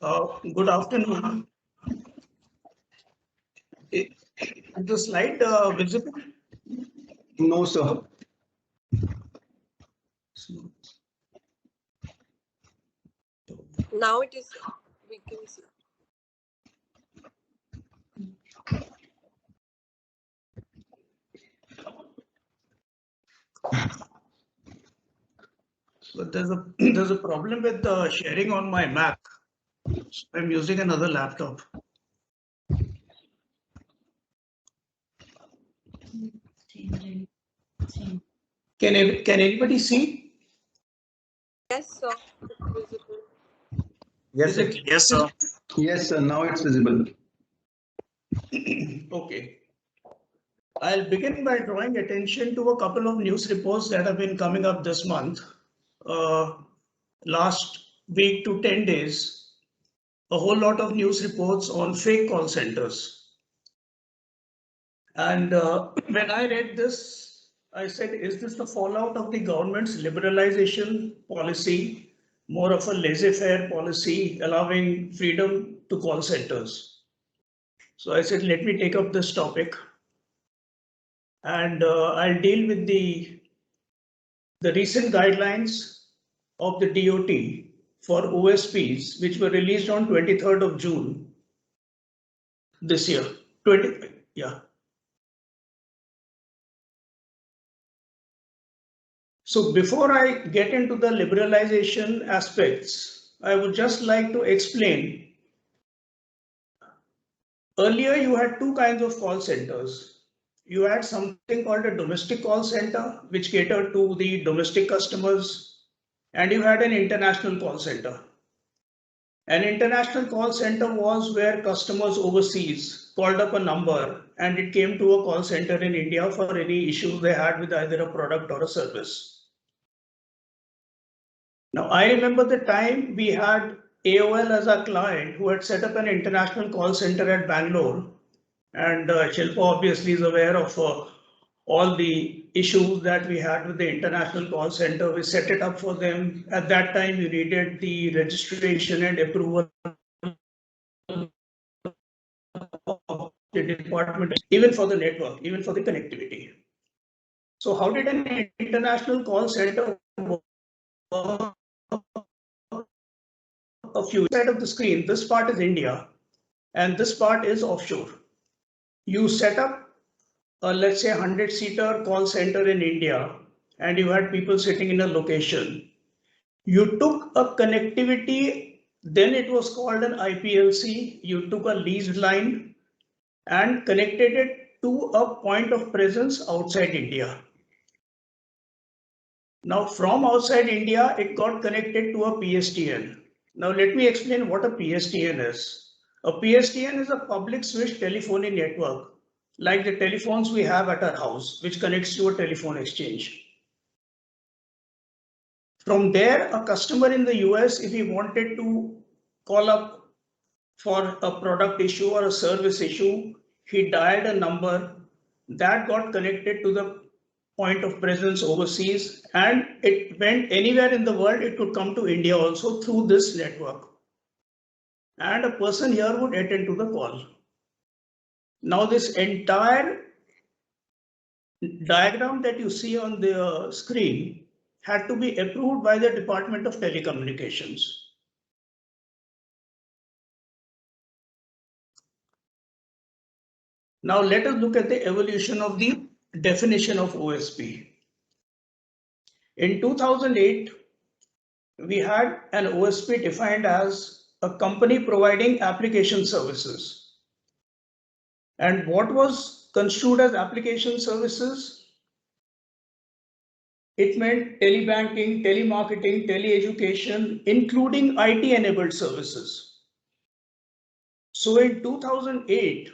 Good afternoon. Is the slide visible? No, sir. Now it is, we can see. But there's a problem with the sharing on my Mac. So I'm using another laptop. Can anybody see? Yes, sir. It's visible. Yes, Is sir. it? Yes, sir. Yes, sir. Now it's visible. Okay. I'll begin by drawing attention to a couple of news reports that have been coming up this month. Last week to 10 days, a whole lot of news reports on fake call centers. And when I read this, I said, is this the fallout of the government's liberalization policy, more of a laissez-faire policy allowing freedom to call centers? So I said, let me take up this topic and I'll deal with the recent guidelines of the DOT for OSPs, which were released on 23rd of June this year. Yeah. So before I get into the liberalization aspects, I would just like to explain. Earlier, you had two kinds of call centers. You had something called a domestic call center, which catered to the domestic customers, and you had an international call center. An international call center was where customers overseas called up a number and it came to a call center in India for any issues they had with either a product or a service. Now, I remember the time we had AOL as our client who had set up an international call center at Bangalore. And Shilpa obviously is aware of all the issues that we had with the international call center. We set it up for them. At that time, you needed the registration and approval of the department, even for the network, even for the connectivity. So how did an international call center work? A few side of the screen, this part is India and this part is offshore. You set up a, let's say, 100-seater call center in India and you had people sitting in a location. You took a connectivity, then it was called an IPLC. You took a leased line and connected it to a point of presence outside India. Now from outside India, it got connected to a PSTN. Now let me explain what a PSTN is. A PSTN is a public switch telephony network, like the telephones we have at our house, which connects to a telephone exchange. From there, a customer in the US, if he wanted to call up for a product issue or a service issue, he dialed a number that got connected to the point of presence overseas and it went anywhere in the world. It could come to India also through this network. And a person here would attend to the call. Now this entire diagram that you see on the screen had to be approved by the Department of Telecommunications. Now let us look at the evolution of the definition of OSP. In 2008, we had an OSP defined as a company providing application services. And what was construed as application services? It meant telebanking, telemarketing, teleeducation, including IT-enabled services. So in 2008,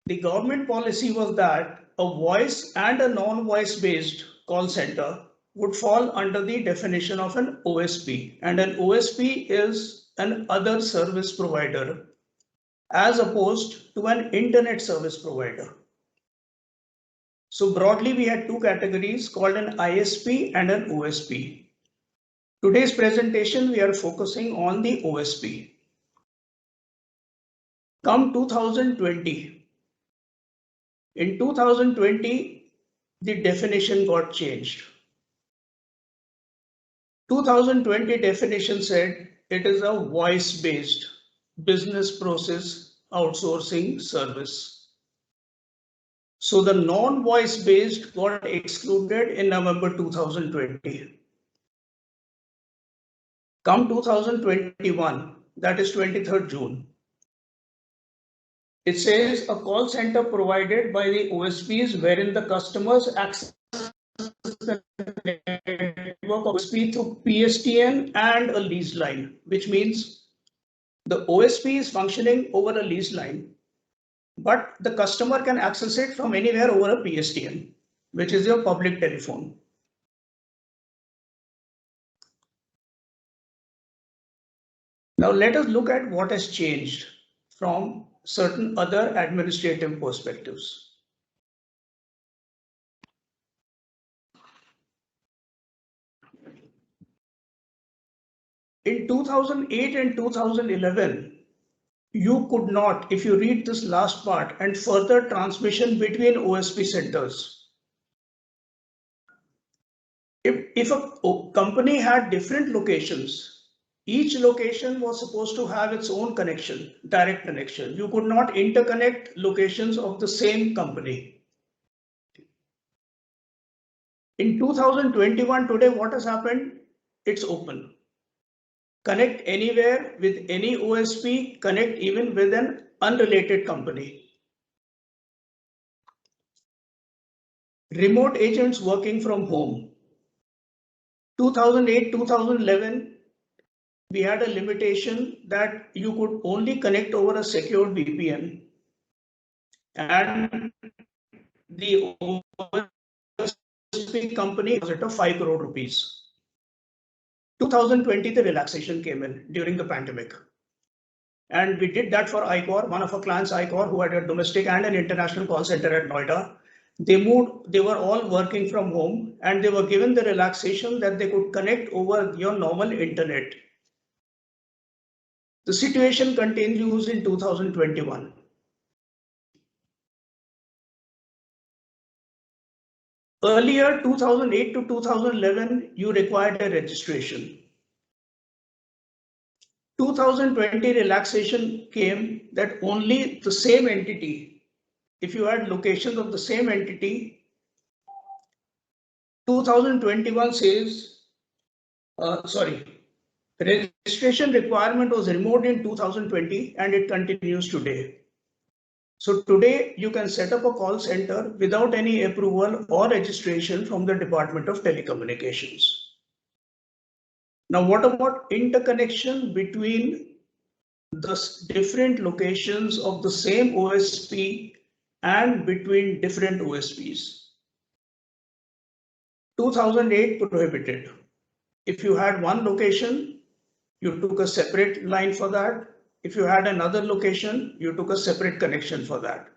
the government policy was that a voice and a non-voice based call center would fall under the definition of an OSP. And an OSP is an other service provider as opposed to an internet service provider. So broadly, we had two categories called an ISP and an OSP. Today's presentation, we are focusing on the OSP. Come 2020. In 2020, the definition got changed. 2020 definition said it is a voice-based business process outsourcing service. So the non-voice based got excluded in November 2020. Come 2021, that is 23rd June. It says a call center provided by the OSPs wherein the customers access the network of OSP through PSTN and a lease line, which means the OSP is functioning over a lease line, but the customer can access it from anywhere over a PSTN, which is your public telephone. Now let us look at what has changed from certain other administrative perspectives. In 2008 and 2011, you could not, if you read this last part and further transmission between OSP centers, if a company had different locations, each location was supposed to have its own connection, direct connection. You could not interconnect locations of the same company. In 2021, today, what has happened? It's open. Connect anywhere with any OSP, connect even with an unrelated company. Remote agents working from home. 2008, 2011, we had a limitation that you could only connect over a secured VPN. And the OSP company was at 5 crore rupees. 2020, the relaxation came in during the pandemic. And we did that for iCor, one of our clients, iCor, who had a domestic and an international call center at Noida. They were all working from home and they were given the relaxation that they could connect over your normal internet. The situation continues in 2021. Earlier, 2008 to 2011, you required a registration. 2020 relaxation came that only the same entity, if you had locations of the same entity, 2021 says, registration requirement was removed in 2020 and it continues today. So today you can set up a call center without any approval or registration from the Department of Telecommunications. Now, what about interconnection between the different locations of the same OSP and between different OSPs? 2008 prohibited. If you had one location, you took a separate line for that. If you had another location, you took a separate connection for that.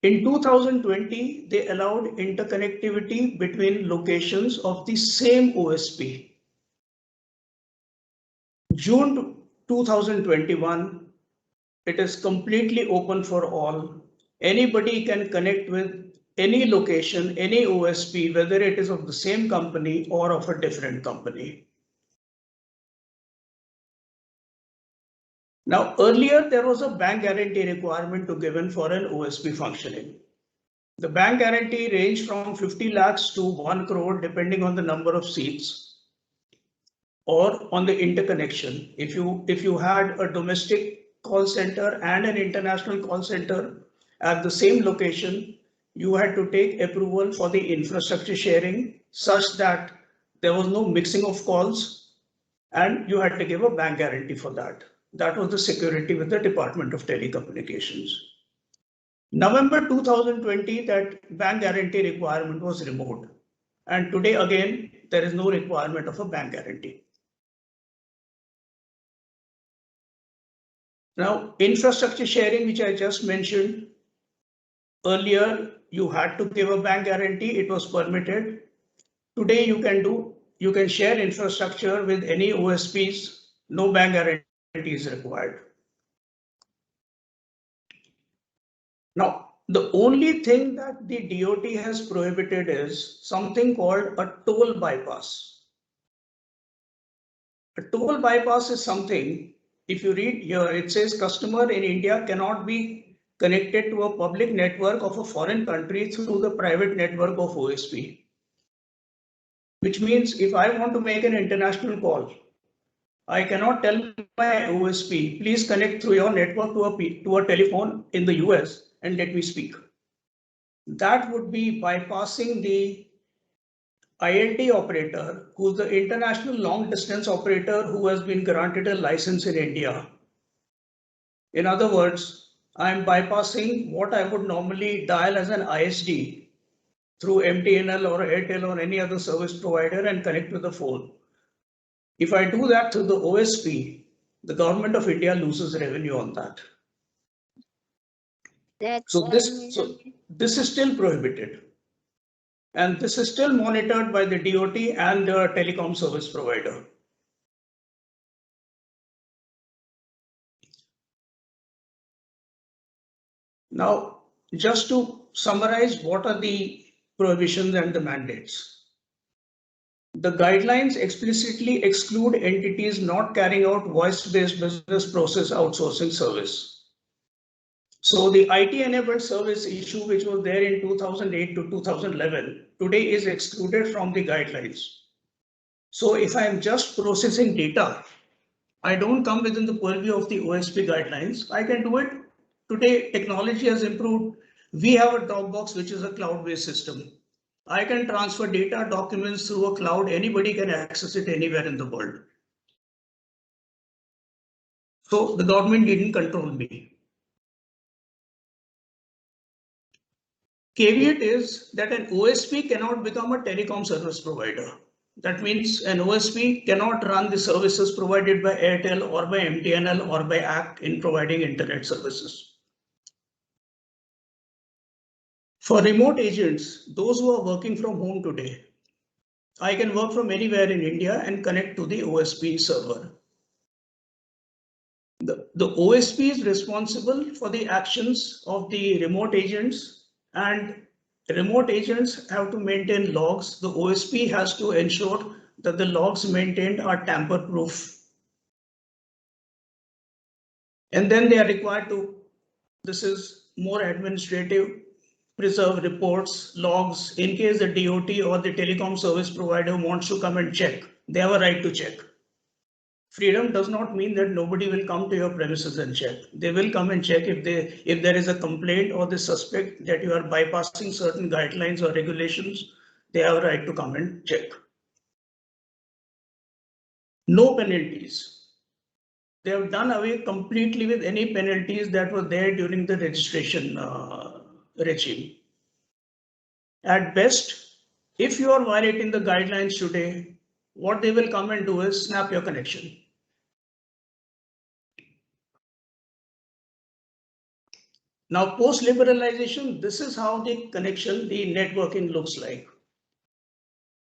In 2020, they allowed interconnectivity between locations of the same OSP. June 2021, it is completely open for all. Anybody can connect with any location, any OSP, whether it is of the same company or of a different company. Now, earlier there was a bank guarantee requirement to given for an OSP functioning. The bank guarantee ranged from 50 lakhs to 1 crore depending on the number of seats or on the interconnection. If you had a domestic call center and an international call center at the same location, you had to take approval for the infrastructure sharing such that there was no mixing of calls and you had to give a bank guarantee for that. That was the security with the Department of Telecommunications. November 2020, that bank guarantee requirement was removed. And today again, there is no requirement of a bank guarantee. Now, infrastructure sharing, which I just mentioned, earlier you had to give a bank guarantee, it was permitted. Today you can do you can share infrastructure with any OSPs, no bank guarantee is required. Now, the only thing that the DOT has prohibited is something called a toll bypass. A toll bypass is something, if you read here, it says customer in India cannot be connected to a public network of a foreign country through the private network of OSP. Which means if I want to make an international call, I cannot tell my OSP, please connect through your network to a telephone in the US and let me speak. That would be bypassing the ILD operator, who's the international long distance operator who has been granted a license in India. In other words, I'm bypassing what I would normally dial as an ISD through MTNL or Airtel or any other service provider and connect with the phone. If I do that through the OSP, the government of India loses revenue on that. So this is still prohibited. And this is still monitored by the DOT and the telecom service provider. Now, just to summarize, what are the prohibitions and the mandates? The guidelines explicitly exclude entities not carrying out voice-based business process outsourcing service. So the IT-enabled service issue, which was there in 2008 to 2011, today is excluded from the guidelines. So if I'm just processing data, I don't come within the purview of the OSP guidelines. I can do it. Today, technology has improved. We have a Dropbox, which is a cloud-based system. I can transfer data, documents through a cloud. Anybody can access it anywhere in the world. So the government didn't control me. Caveat is that an OSP cannot become a telecom service provider. That means an OSP cannot run the services provided by Airtel or by MTNL or by ACT in providing internet services. For remote agents, those who are working from home today, I can work from anywhere in India and connect to the OSP server. The OSP is responsible for the actions of the remote agents, and remote agents have to maintain logs. The OSP has to ensure that the logs maintained are tamper-proof. And then they are required to, this is more administrative, preserve reports, logs. In case the DOT or the telecom service provider wants to come and check, they have a right to check. Freedom does not mean that nobody will come to your premises and check. They will come and check if there is a complaint or they suspect that you are bypassing certain guidelines or regulations. They have a right to come and check. No penalties. They have done away completely with any penalties that were there during the registration regime. At best, if you are violating the guidelines today, what they will come and do is snap your connection. Now, post-liberalization, this is how the connection, the networking looks like.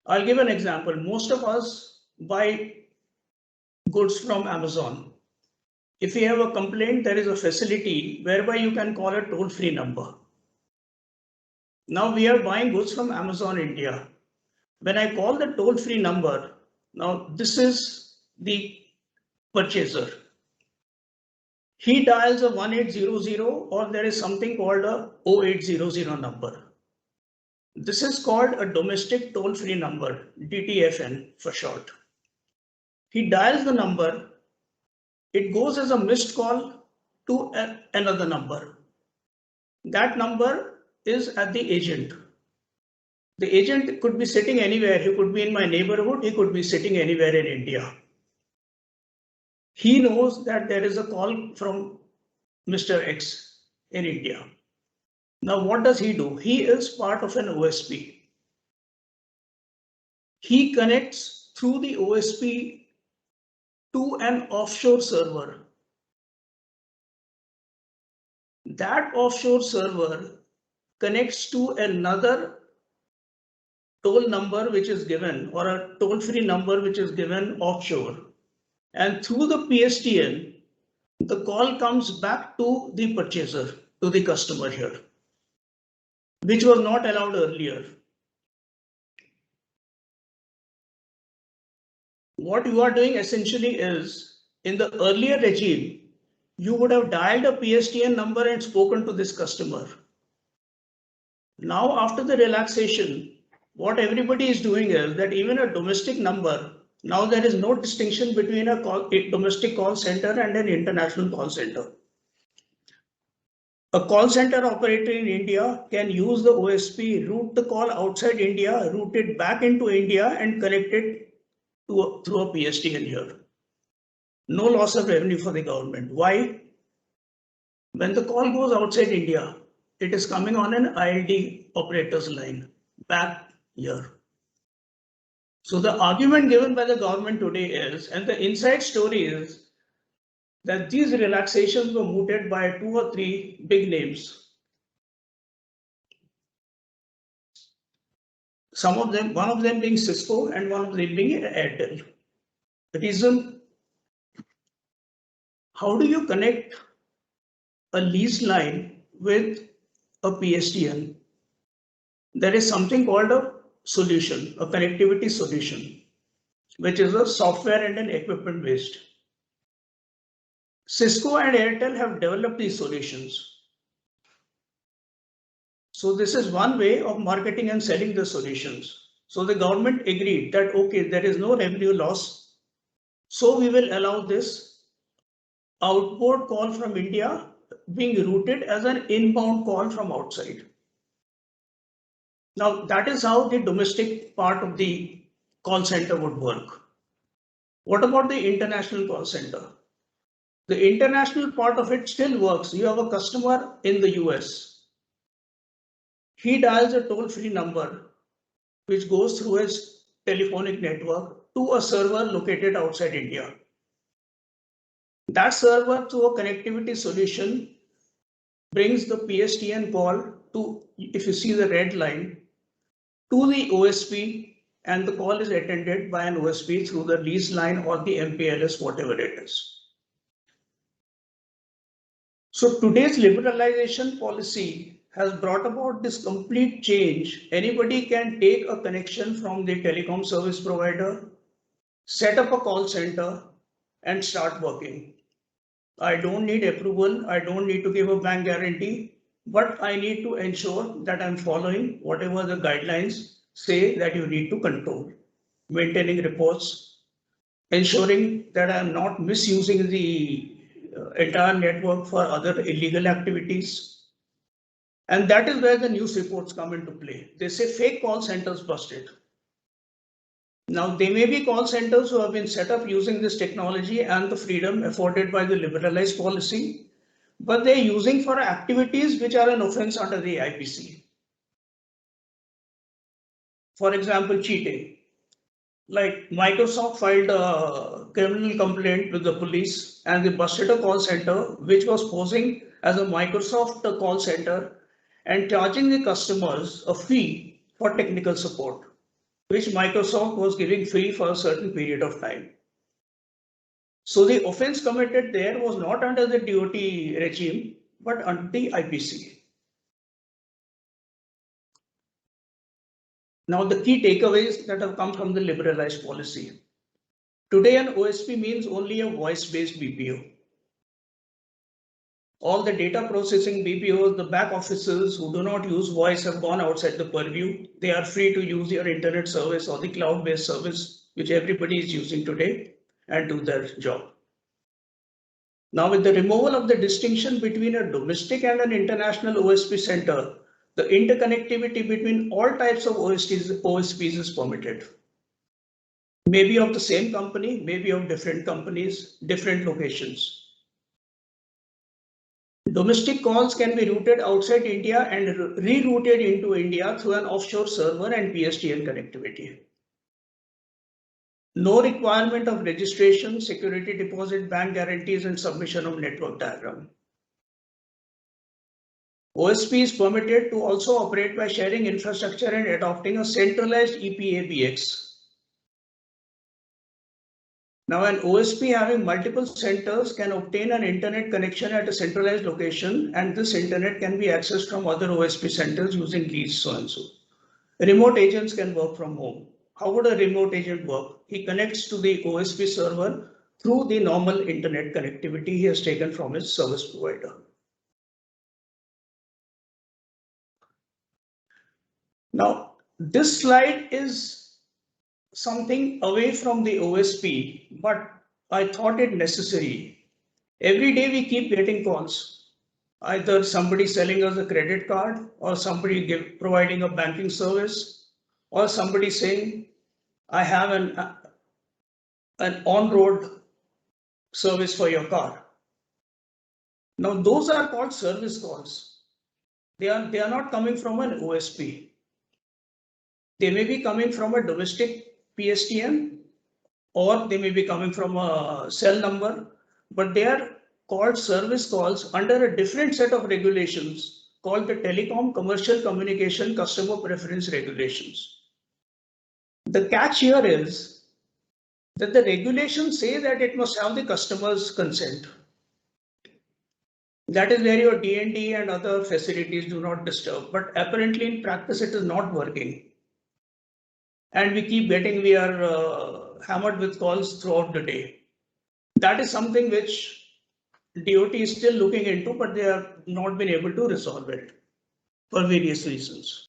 I'll give an example. Most of us buy goods from Amazon. If you have a complaint, there is a facility whereby you can call a toll-free number. Now we are buying goods from Amazon India. When I call the toll-free number, now this is the purchaser. He dials a 1800 or there is something called a 0800 number. This is called a domestic toll-free number, DTFN for short. He dials the number, it goes as a missed call to another number. That number is at the agent. The agent could be sitting anywhere. He could be in my neighborhood. He could be sitting anywhere in India. He knows that there is a call from Mr. X in India. Now, what does he do? He is part of an OSP. He connects through the OSP to an offshore server. That offshore server connects to another toll number which is given or a toll-free number which is given offshore. And through the PSTN, the call comes back to the purchaser, to the customer here, which was not allowed earlier. What you are doing essentially is, in the earlier regime, you would have dialed a PSTN number and spoken to this customer. Now, after the relaxation, what everybody is doing is that even a domestic number, now there is no distinction between a domestic call center and an international call center. A call center operator in India can use the OSP, route the call outside India, route it back into India and connect it through a PSTN here. No loss of revenue for the government. Why? When the call goes outside India, it is coming on an ILD operator's line back here. So the argument given by the government today is, and the inside story is, that these relaxations were mooted by 2 or 3 big names. Some of them, one of them being Cisco and one of them being Airtel. The reason, how do you connect a lease line with a PSTN? There is something called a solution, a connectivity solution, which is a software and an equipment based. Cisco and Airtel have developed these solutions. So this is one way of marketing and selling the solutions. So the government agreed that, okay, there is no revenue loss. So we will allow this outboard call from India being routed as an inbound call from outside. Now that is how the domestic part of the call center would work. What about the international call center? The international part of it still works. You have a customer in the US. He dials a toll-free number which goes through his telephonic network to a server located outside India. That server, through a connectivity solution, brings the PSTN call to, if you see the red line, to the OSP, and the call is attended by an OSP through the lease line or the MPLS, whatever it is. So today's liberalization policy has brought about this complete change. Anybody can take a connection from the telecom service provider, set up a call center and start working. I don't need approval. I don't need to give a bank guarantee, but I need to ensure that I'm following whatever the guidelines say that you need to control, maintaining reports, ensuring that I'm not misusing the entire network for other illegal activities. And that is where the news reports come into play. They say fake call centers busted. Now, they may be call centers who have been set up using this technology and the freedom afforded by the liberalized policy, but they're using for activities which are an offense under the IPC. For example, cheating. Like Microsoft filed a criminal complaint with the police and they busted a call center which was posing as a Microsoft call center and charging the customers a fee for technical support, which Microsoft was giving free for a certain period of time. So the offense committed there was not under the DOT regime, but under the IPC. Now the key takeaways that have come from the liberalized policy. Today an OSP means only a voice-based BPO. All the data processing BPOs, the back offices who do not use voice have gone outside the purview. They are free to use your internet service or the cloud-based service, which everybody is using today, and do their job. Now with the removal of the distinction between a domestic and an international OSP center, the interconnectivity between all types of OSPs is permitted. Maybe of the same company, maybe of different companies, different locations. Domestic calls can be routed outside India and rerouted into India through an offshore server and PSTN connectivity. No requirement of registration, security deposit, bank guarantees, and submission of network diagram. OSP is permitted to also operate by sharing infrastructure and adopting a centralized EPABX. Now, an OSP having multiple centers can obtain an internet connection at a centralized location, and this internet can be accessed from other OSP centers using lease so and so. Remote agents can work from home. How would a remote agent work? He connects to the OSP server through the normal internet connectivity he has taken from his service provider. Now, this slide is something away from the OSP, but I thought it necessary. Every day we keep getting calls, either somebody selling us a credit card or somebody providing a banking service or somebody saying, I have an on-road service for your car. Now those are called service calls. They are not coming from an OSP. They may be coming from a domestic PSTN or they may be coming from a cell number, but they are called service calls under a different set of regulations called the Telecom Commercial Communication Customer Preference Regulations. The catch here is that the regulations say that it must have the customer's consent. That is where your DND and other facilities do not disturb, but apparently in practice it is not working. And we are hammered with calls throughout the day. That is something which DOT is still looking into, but they have not been able to resolve it for various reasons.